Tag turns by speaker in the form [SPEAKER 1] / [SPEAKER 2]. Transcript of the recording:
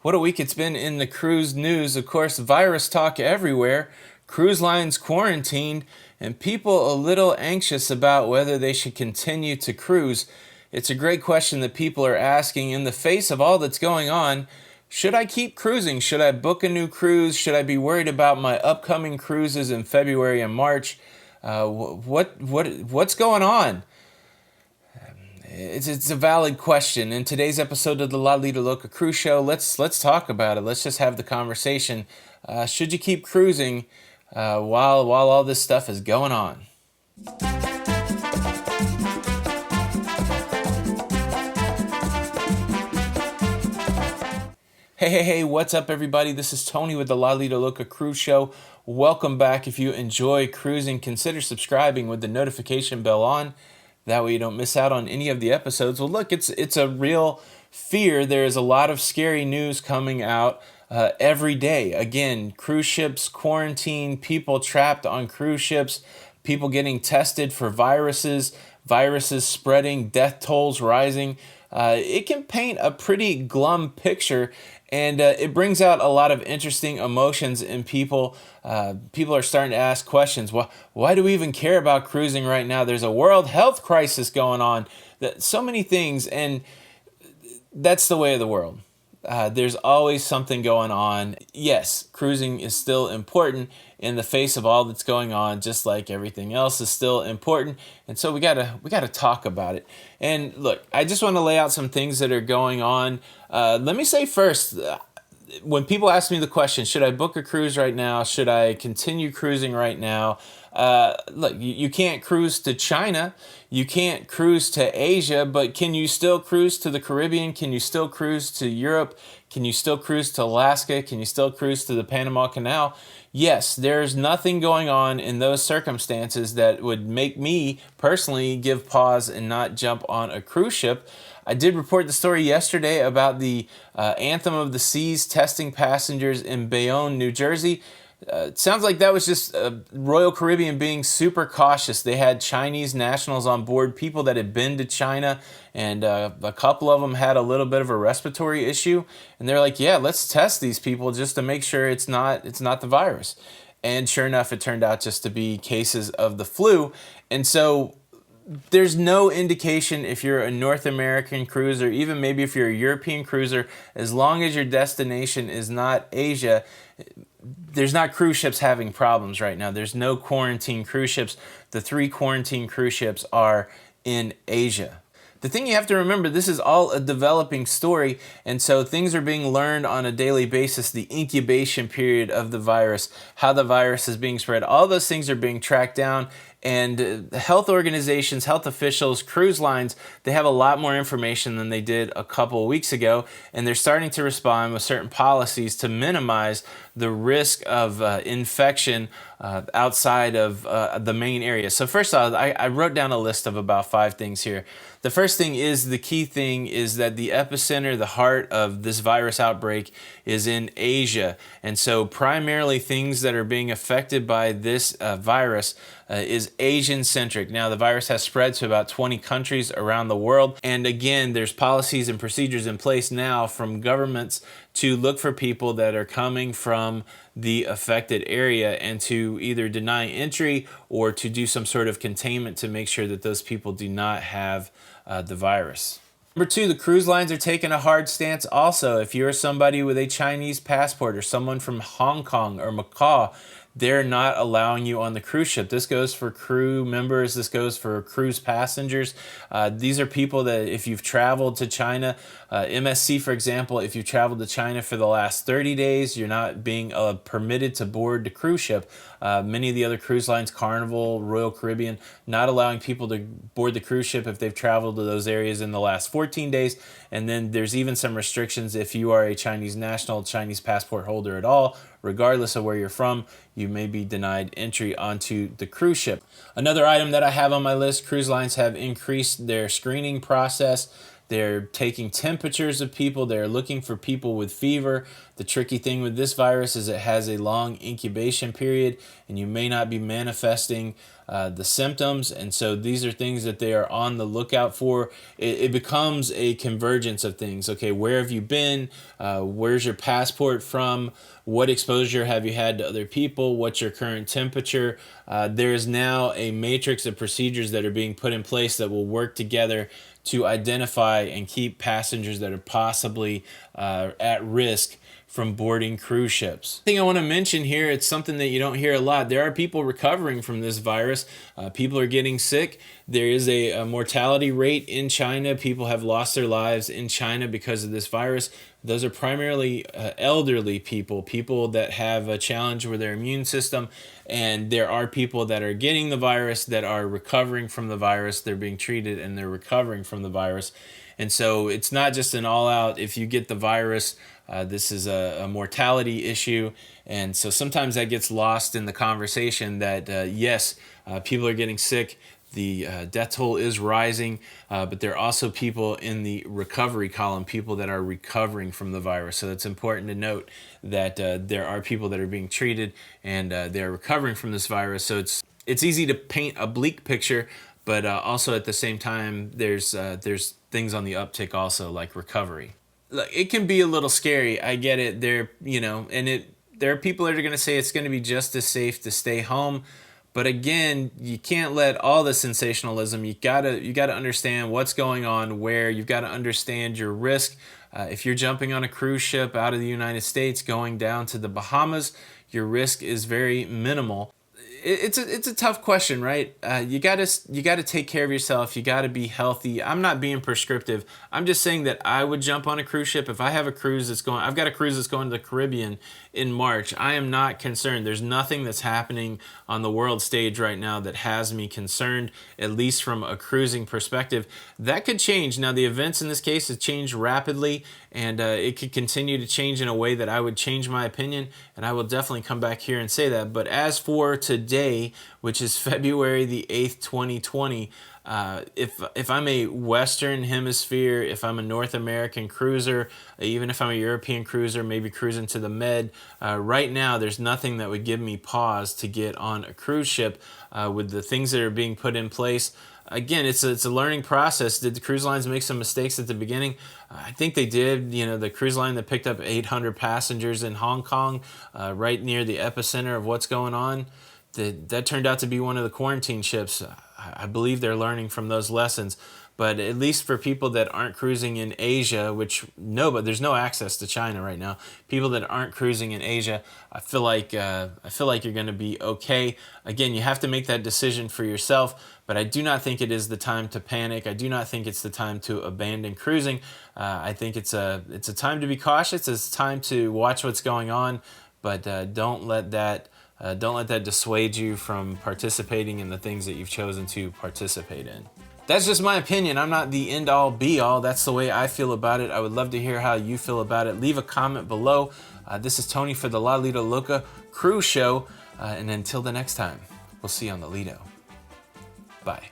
[SPEAKER 1] What a week it's been in the cruise news. Of course, virus talk everywhere, cruise lines quarantined, and people a little anxious about whether they should continue to cruise. It's a great question that people are asking in the face of all that's going on. Should I keep cruising? Should I book a new cruise? Should I be worried about my upcoming cruises in February and March? What's going on? It's a valid question. In today's episode of the Lido Loca cruise show, let's talk about it. Let's just have the conversation. Should you keep cruising while all this stuff is going on? Hey, what's up, everybody? This is Tony with the Lido Loca cruise show. Welcome back. If you enjoy cruising, consider subscribing with the notification bell on. That way you don't miss out on any of the episodes. Well, look, it's a real fear. There is a lot of scary news coming out every day. Again, cruise ships quarantine, people trapped on cruise ships, people getting tested for viruses spreading, death tolls rising. It can paint a pretty glum picture, and it brings out a lot of interesting emotions in people. People are starting to ask questions. Why do we even care about cruising right now? There's a world health crisis going on. So many things, and that's the way of the world. There's always something going on. Yes, cruising is still important in the face of all that's going on, just like everything else is still important. And so we gotta talk about it. And look, I just want to lay out some things that are going on. Let me say first, when people ask me the question, should I book a cruise right now? Should I continue cruising right now? Look, you can't cruise to China. You can't cruise to Asia, but can you still cruise to the Caribbean? Can you still cruise to Europe? Can you still cruise to Alaska? Can you still cruise to the Panama Canal? Yes, there's nothing going on in those circumstances that would make me personally give pause and not jump on a cruise ship. I did report the story yesterday about the Anthem of the Seas testing passengers in Bayonne, New Jersey. It sounds like that was just Royal Caribbean being super cautious. They had Chinese nationals on board, people that had been to China, and a couple of them had a little bit of a respiratory issue. And they're like, yeah, let's test these people just to make sure it's not the virus. And sure enough, it turned out just to be cases of the flu. And so there's no indication if you're a North American cruiser, even maybe if you're a European cruiser, as long as your destination is not Asia, there's not cruise ships having problems right now. There's no quarantine cruise ships. The 3 quarantine cruise ships are in Asia. The thing you have to remember, this is all a developing story, and so things are being learned on a daily basis. The incubation period of the virus, how the virus is being spread, all those things are being tracked down. And health organizations, health officials, cruise lines, they have a lot more information than they did a couple of weeks ago, and they're starting to respond with certain policies to minimize the risk of infection outside of the main area. So first off, I wrote down a list of about 5 things here. The first thing is, the key thing is that the epicenter, the heart of this virus outbreak is in Asia. And so primarily things that are being affected by this virus is Asian-centric. Now, the virus has spread to about 20 countries around the world. And again, there's policies and procedures in place now from governments to look for people that are coming from the affected area and to either deny entry or to do some sort of containment to make sure that those people do not have the virus. Number 2, the cruise lines are taking a hard stance also. If you're somebody with a Chinese passport or someone from Hong Kong or Macau, they're not allowing you on the cruise ship. This goes for crew members. This goes for cruise passengers. These are people that if you've traveled to China, MSC, for example, if you've traveled to China for the last 30 days, you're not being permitted to board the cruise ship. Many of the other cruise lines, Carnival, Royal Caribbean, not allowing people to board the cruise ship if they've traveled to those areas in the last 14 days. And then there's even some restrictions if you are a Chinese national, Chinese passport holder at all, regardless of where you're from, you may be denied entry onto the cruise ship. Another item that I have on my list, cruise lines have increased their screening process. They're taking temperatures of people. They're looking for people with fever. The tricky thing with this virus is it has a long incubation period, and you may not be manifesting the symptoms. And so these are things that they are on the lookout for. It becomes a convergence of things. Okay, where have you been? Where's your passport from? What exposure have you had to other people? What's your current temperature? There is now a matrix of procedures that are being put in place that will work together to identify and keep passengers that are possibly at risk from boarding cruise ships. The thing I want to mention here, it's something that you don't hear a lot. There are people recovering from this virus. People are getting sick. There is a mortality rate in China. People have lost their lives in China because of this virus. Those are primarily elderly people, people that have a challenge with their immune system. And there are people that are getting the virus that are recovering from the virus. They're being treated and they're recovering from the virus. And so it's not just an all-out, if you get the virus, this is a mortality issue. And so sometimes that gets lost in the conversation that, yes, people are getting sick. The death toll is rising, but there are also people in the recovery column, people that are recovering from the virus. So it's important to note that there are people that are being treated and they're recovering from this virus. So it's easy to paint a bleak picture, but also at the same time, there's things on the uptick also, like recovery. Look, it can be a little scary. I get it. There are people that are going to say it's going to be just as safe to stay home. But again, you can't let all the sensationalism. You gotta understand what's going on where. You've got to understand your risk. If you're jumping on a cruise ship out of the United States going down to the Bahamas, your risk is very minimal. It's a tough question, right? You gotta take care of yourself. You gotta be healthy. I'm not being prescriptive. I'm just saying that I would jump on a cruise ship if I have a cruise that's going. I've got a cruise that's going to the Caribbean in March. I am not concerned. There's nothing that's happening on the world stage right now that has me concerned, at least from a cruising perspective. That could change. Now, the events in this case have changed rapidly, and it could continue to change in a way that I would change my opinion, and I will definitely come back here and say that. But as for today, which is February the 8th, 2020, if I'm a Western Hemisphere, if I'm a North American cruiser, even if I'm a European cruiser, maybe cruising to the Med, right now there's nothing that would give me pause to get on a cruise ship with the things that are being put in place. Again, it's a learning process. Did the cruise lines make some mistakes at the beginning? I think they did. You know, the cruise line that picked up 800 passengers in Hong Kong, right near the epicenter of what's going on, that turned out to be one of the quarantine ships. I believe they're learning from those lessons. But at least for people that aren't cruising in Asia, but there's no access to China right now. People that aren't cruising in Asia, I feel like you're going to be okay. Again, you have to make that decision for yourself. But I do not think it is the time to panic. I do not think it's the time to abandon cruising. I think it's a time to be cautious. It's a time to watch what's going on, but don't let that dissuade you from participating in the things that you've chosen to participate in. That's just my opinion. I'm not the end-all, be-all. That's the way I feel about it. I would love to hear how you feel about it. Leave a comment below. This is Tony for the Lido Loca Cruise Show. And until the next time, we'll see you on the Lido. Bye.